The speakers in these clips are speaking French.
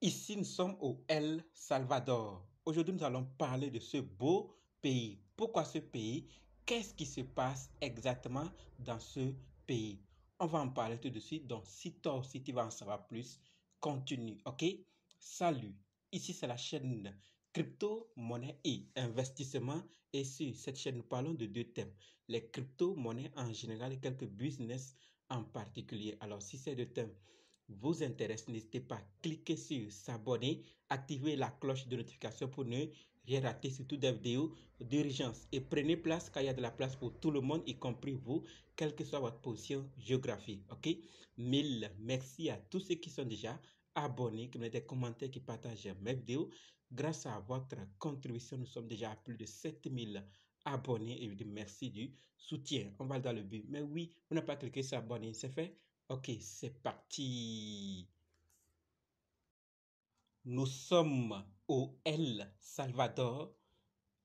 Ici, nous sommes au El Salvador. Aujourd'hui, nous allons parler de ce beau pays. Pourquoi ce pays? Qu'est-ce qui se passe exactement dans ce pays? On va en parler tout de suite. Donc, si toi aussi tu vas en savoir plus, continue, ok? Salut, ici c'est la chaîne Crypto, monnaie et investissement. Et sur cette chaîne, nous parlons de deux thèmes. Les crypto-monnaies en général et quelques business en particulier. Alors, si ces deux thèmes vous intéresse, n'hésitez pas à cliquer sur s'abonner, activer la cloche de notification pour ne rien rater, surtout des vidéos d'urgence. Et prenez place car il y a de la place pour tout le monde, y compris vous, quelle que soit votre position géographique. Ok? Mille merci à tous ceux qui sont déjà abonnés, qui mettent des commentaires, qui partagent mes vidéos. Grâce à votre contribution, nous sommes déjà à plus de 7000 abonnés et merci du soutien. On va dans le but. Mais oui, vous n'avez pas cliqué sur abonner, c'est fait. Ok, c'est parti. Nous sommes au El Salvador,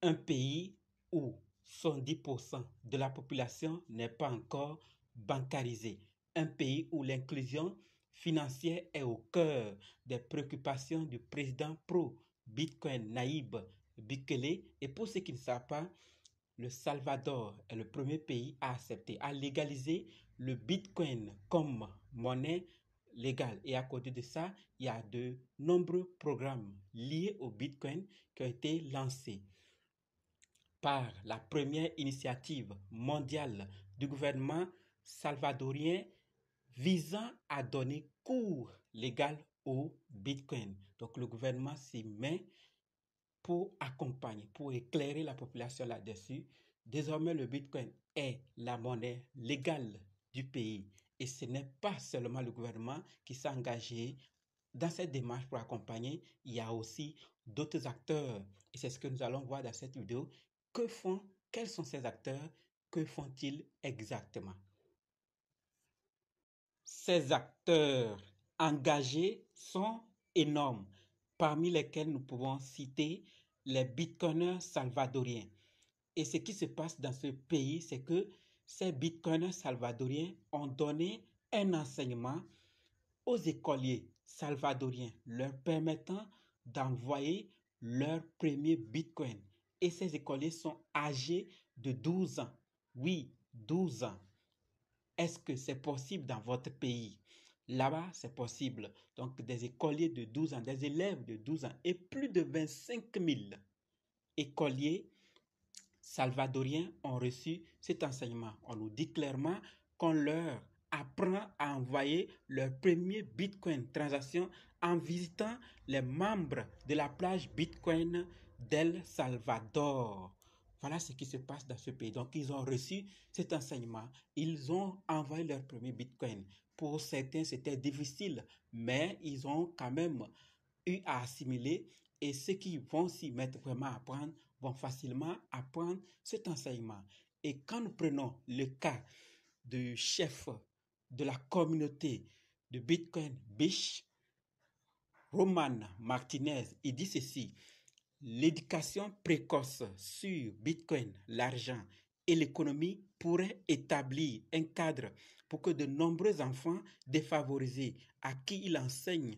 un pays où 70% de la population n'est pas encore bancarisée. Un pays où l'inclusion financière est au cœur des préoccupations du président pro-Bitcoin Nayib Bukele. Et pour ceux qui ne savent pas, le Salvador est le premier pays à accepter, à légaliser le Bitcoin comme monnaie légale. Et à côté de ça, il y a de nombreux programmes liés au Bitcoin qui ont été lancés par la première initiative mondiale du gouvernement salvadorien visant à donner cours légal au Bitcoin. Donc le gouvernement s'y met pour accompagner, pour éclairer la population là-dessus. Désormais, le Bitcoin est la monnaie légale du pays. Et ce n'est pas seulement le gouvernement qui s'est engagé dans cette démarche pour accompagner. Il y a aussi d'autres acteurs. Et c'est ce que nous allons voir dans cette vidéo. Que font, quels sont ces acteurs? Que font-ils exactement? Ces acteurs engagés sont énormes, parmi lesquels nous pouvons citer les bitcoiners salvadoriens. Et ce qui se passe dans ce pays, c'est que ces bitcoiners salvadoriens ont donné un enseignement aux écoliers salvadoriens, leur permettant d'envoyer leur premier bitcoin. Et ces écoliers sont âgés de 12 ans. Oui, 12 ans. Est-ce que c'est possible dans votre pays? Là-bas, c'est possible. Donc, des écoliers de 12 ans, des élèves de 12 ans et plus de 25 000 écoliers salvadoriens ont reçu cet enseignement. On nous dit clairement qu'on leur apprend à envoyer leur premier Bitcoin transaction en visitant les membres de la plage Bitcoin d'El Salvador. Voilà ce qui se passe dans ce pays. Donc, ils ont reçu cet enseignement. Ils ont envoyé leur premier Bitcoin. Pour certains, c'était difficile, mais ils ont quand même eu à assimiler. Et ceux qui vont s'y mettre vraiment à apprendre vont facilement apprendre cet enseignement. Et quand nous prenons le cas du chef de la communauté de Bitcoin Bish, Roman Martinez, il dit ceci: l'éducation précoce sur Bitcoin, l'argent et l'économie pourrait établir un cadre pour que de nombreux enfants défavorisés à qui il enseigne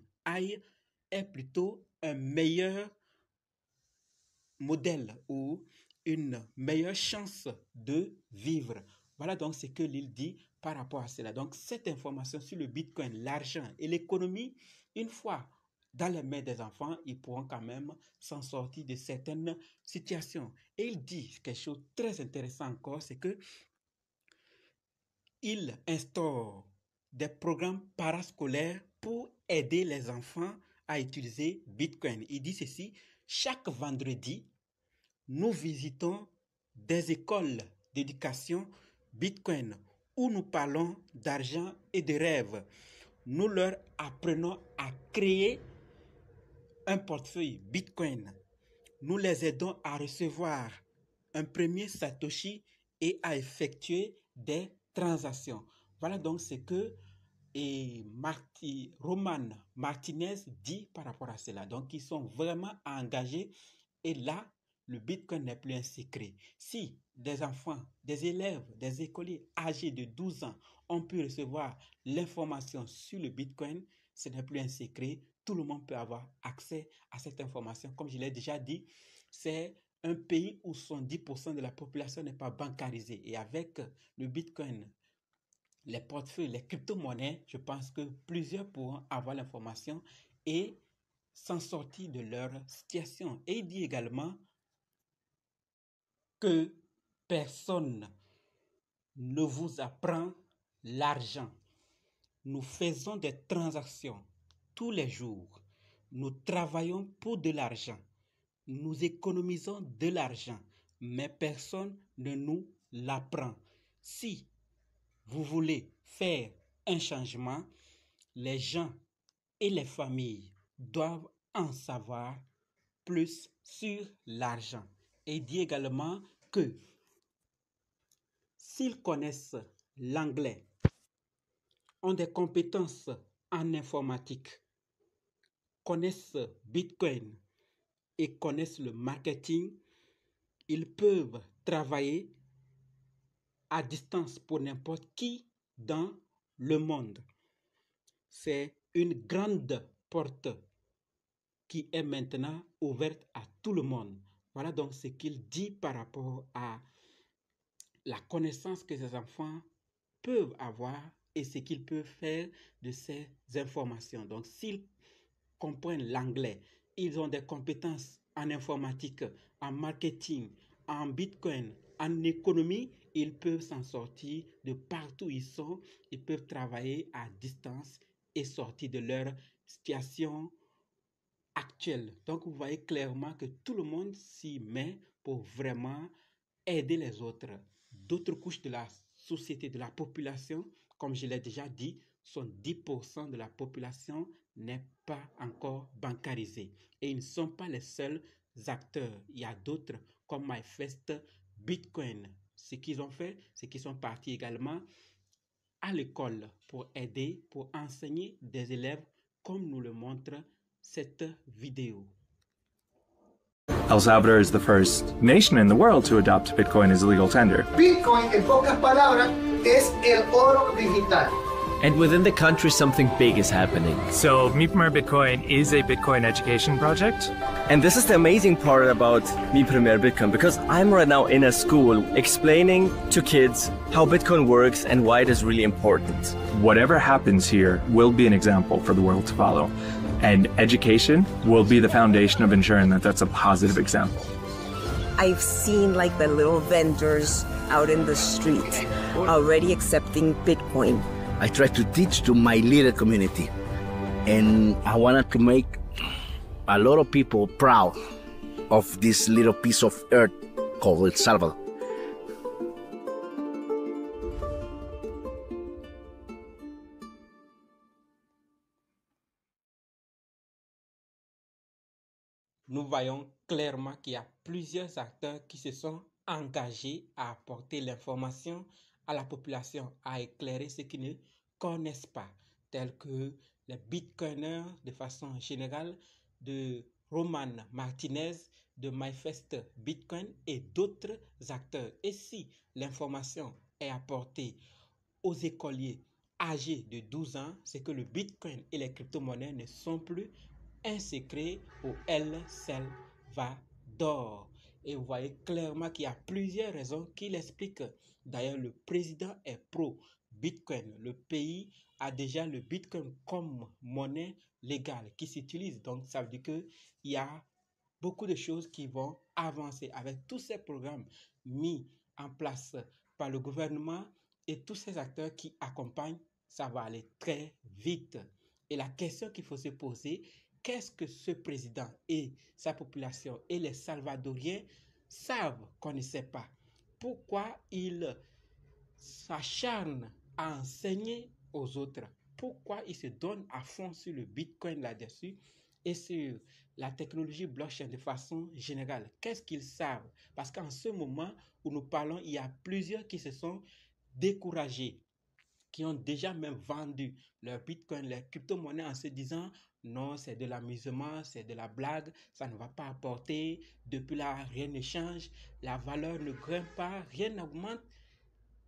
aient plutôt un meilleur modèle ou une meilleure chance de vivre. Voilà donc ce que l'île dit par rapport à cela. Donc cette information sur le Bitcoin, l'argent et l'économie, une fois dans les mains des enfants, ils pourront quand même s'en sortir de certaines situations. Et il dit quelque chose de très intéressant encore, c'est que il instaure des programmes parascolaires pour aider les enfants à utiliser Bitcoin. Il dit ceci: chaque vendredi, nous visitons des écoles d'éducation Bitcoin où nous parlons d'argent et de rêves. Nous leur apprenons à créer un portefeuille Bitcoin. Nous les aidons à recevoir un premier Satoshi et à effectuer des transactions. Voilà donc ce que Roman Martinez dit par rapport à cela. Donc, ils sont vraiment engagés et là, le Bitcoin n'est plus un secret. Si des enfants, des élèves, des écoliers âgés de 12 ans ont pu recevoir l'information sur le Bitcoin, ce n'est plus un secret. tout le monde peut avoir accès à cette information. Comme je l'ai déjà dit, c'est un pays où 70% de la population n'est pas bancarisée. Et avec le Bitcoin, les portefeuilles, les crypto-monnaies, je pense que plusieurs pourront avoir l'information et s'en sortir de leur situation. Et il dit également que personne ne vous apprend l'argent. Nous faisons des transactions tous les jours. Nous travaillons pour de l'argent. Nous économisons de l'argent, mais personne ne nous l'apprend. Si vous voulez faire un changement, les gens et les familles doivent en savoir plus sur l'argent. Et il dit également que s'ils connaissent l'anglais, ont des compétences en informatique, connaissent Bitcoin et connaissent le marketing, ils peuvent travailler à distance pour n'importe qui dans le monde. C'est une grande porte qui est maintenant ouverte à tout le monde. Voilà donc ce qu'il dit par rapport à la connaissance que ces enfants peuvent avoir et ce qu'ils peuvent faire de ces informations. Donc, s'ils comprennent l'anglais, ils ont des compétences en informatique, en marketing, en Bitcoin, en économie, ils peuvent s'en sortir de partout où ils sont. Ils peuvent travailler à distance et sortir de leur situation actuelle. Donc, vous voyez clairement que tout le monde s'y met pour vraiment aider les autres. D'autres couches de la société, de la population, comme je l'ai déjà dit, 70% de la population n'est pas encore bancarisée. Et ils ne sont pas les seuls acteurs. Il y a d'autres comme MyFest, Bitcoin. Ce qu'ils ont fait, c'est qu'ils sont partis également à l'école pour aider, pour enseigner des élèves comme nous le montre cette vidéo. El Salvador is the first nation in the world to adopt Bitcoin as a legal tender. Bitcoin, en pocas palabras, es el oro digital. And within the country, something big is happening. So, Mi Primer Bitcoin is a Bitcoin education project. And this is the amazing part about Mi Primer Bitcoin, because I'm right now in a school explaining to kids how Bitcoin works and why it is really important. Whatever happens here will be an example for the world to follow. And education will be the foundation of ensuring that that's a positive example. I've seen like the little vendors out in the street already accepting Bitcoin. I try to teach to my little community, and I wanted to make a lot of people proud of this little piece of earth called El Salvador. Nous voyons clairement qu'il y a plusieurs acteurs qui se sont engagés à apporter l'information à la population, à éclairer ceux qui ne connaissent pas, tels que les bitcoiners de façon générale, de Roman Martinez, de MyFest Bitcoin et d'autres acteurs. Et si l'information est apportée aux écoliers âgés de 12 ans, c'est que le Bitcoin et les crypto-monnaies ne sont plus un secret au El Salvador. Et vous voyez clairement qu'il y a plusieurs raisons qui l'expliquent. D'ailleurs, le président est pro-Bitcoin. Le pays a déjà le Bitcoin comme monnaie légale qui s'utilise. Donc, ça veut dire qu'il y a beaucoup de choses qui vont avancer avec tous ces programmes mis en place par le gouvernement et tous ces acteurs qui accompagnent. Ça va aller très vite. Et la question qu'il faut se poser, qu'est-ce que ce président et sa population et les Salvadoriens savent qu'on ne sait pas? Pourquoi ils s'acharnent à enseigner aux autres? Pourquoi ils se donnent à fond sur le Bitcoin là-dessus et sur la technologie blockchain de façon générale? Qu'est-ce qu'ils savent? Parce qu'en ce moment où nous parlons, il y a plusieurs qui se sont découragés, qui ont déjà même vendu leur Bitcoin, leurs crypto-monnaies en se disant non, c'est de l'amusement, c'est de la blague, ça ne va pas apporter, depuis là, rien ne change, la valeur ne grimpe pas, rien n'augmente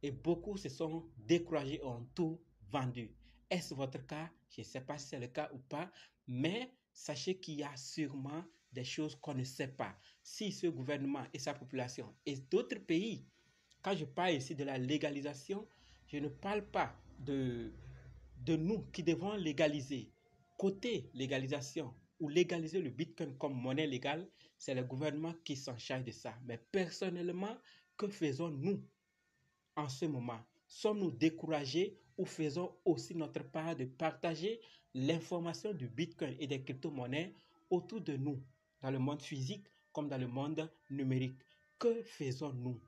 et beaucoup se sont découragés, ont tout vendu. Est-ce votre cas? Je ne sais pas si c'est le cas ou pas, mais sachez qu'il y a sûrement des choses qu'on ne sait pas. Si ce gouvernement et sa population et d'autres pays, quand je parle ici de la légalisation, je ne parle pas de nous qui devons légaliser. Côté légalisation ou légaliser le Bitcoin comme monnaie légale, c'est le gouvernement qui s'en charge de ça. Mais personnellement, que faisons-nous en ce moment? Sommes-nous découragés ou faisons aussi notre part de partager l'information du Bitcoin et des crypto-monnaies autour de nous, dans le monde physique comme dans le monde numérique? Que faisons-nous?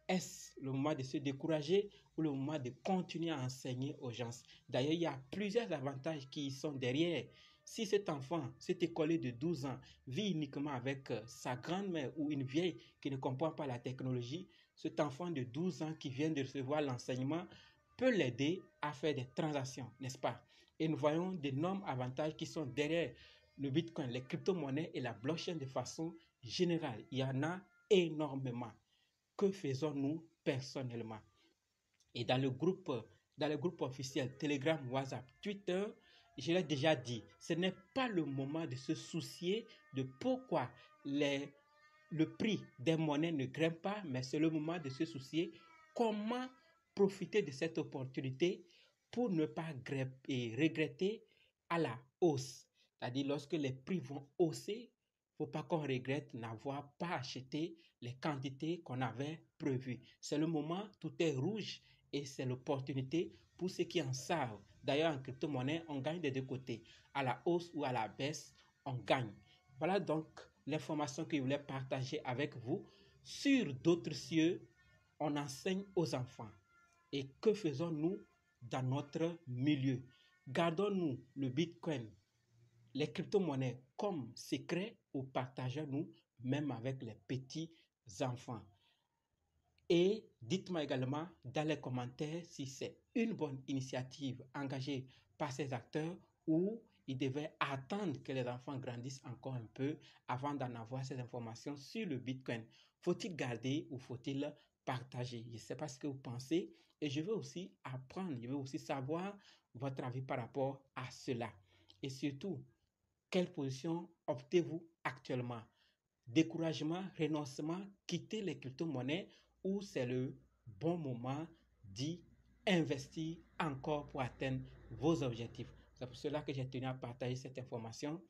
Est-ce le moment de se décourager ou le moment de continuer à enseigner aux gens? D'ailleurs, il y a plusieurs avantages qui sont derrière. Si cet enfant, cet écolier de 12 ans, vit uniquement avec sa grand-mère ou une vieille qui ne comprend pas la technologie, cet enfant de 12 ans qui vient de recevoir l'enseignement peut l'aider à faire des transactions, n'est-ce pas? Et nous voyons d'énormes avantages qui sont derrière le Bitcoin, les crypto-monnaies et la blockchain de façon générale. Il y en a énormément. Que faisons-nous personnellement? Et dans le groupe officiel Telegram, WhatsApp, Twitter, je l'ai déjà dit, ce n'est pas le moment de se soucier de pourquoi le prix des monnaies ne grimpe pas, mais c'est le moment de se soucier comment profiter de cette opportunité pour ne pas regretter à la hausse. C'est-à-dire lorsque les prix vont hausser, il ne faut pas qu'on regrette n'avoir pas acheté les quantités qu'on avait prévues. C'est le moment, tout est rouge et c'est l'opportunité pour ceux qui en savent. D'ailleurs, en crypto-monnaie, on gagne des deux côtés. À la hausse ou à la baisse, on gagne. Voilà donc l'information que je voulais partager avec vous. Sur d'autres cieux, on enseigne aux enfants. Et que faisons-nous dans notre milieu? Gardons-nous le Bitcoin, les crypto-monnaies comme secret ou partageons-nous même avec les petits enfants? Et dites-moi également dans les commentaires si c'est une bonne initiative engagée par ces acteurs ou ils devaient attendre que les enfants grandissent encore un peu avant d'en avoir ces informations sur le Bitcoin. Faut-il garder ou faut-il partager? Je ne sais pas ce que vous pensez et je veux aussi apprendre, je veux aussi savoir votre avis par rapport à cela. Et surtout, quelle position optez-vous actuellement? Découragement, renoncement, quitter les crypto-monnaies ou c'est le bon moment d'y investir encore pour atteindre vos objectifs? C'est pour cela que j'ai tenu à partager cette information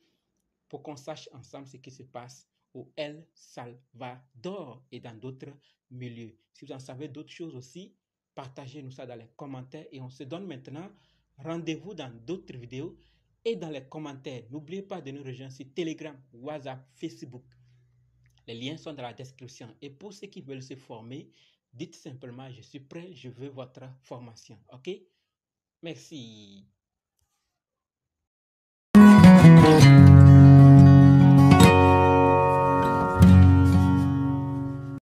pour qu'on sache ensemble ce qui se passe au El Salvador et dans d'autres milieux. Si vous en savez d'autres choses aussi, partagez-nous ça dans les commentaires et on se donne maintenant rendez-vous dans d'autres vidéos et dans les commentaires. N'oubliez pas de nous rejoindre sur Telegram, WhatsApp, Facebook. Les liens sont dans la description. Et pour ceux qui veulent se former, dites simplement, je suis prêt, je veux votre formation. OK? Merci.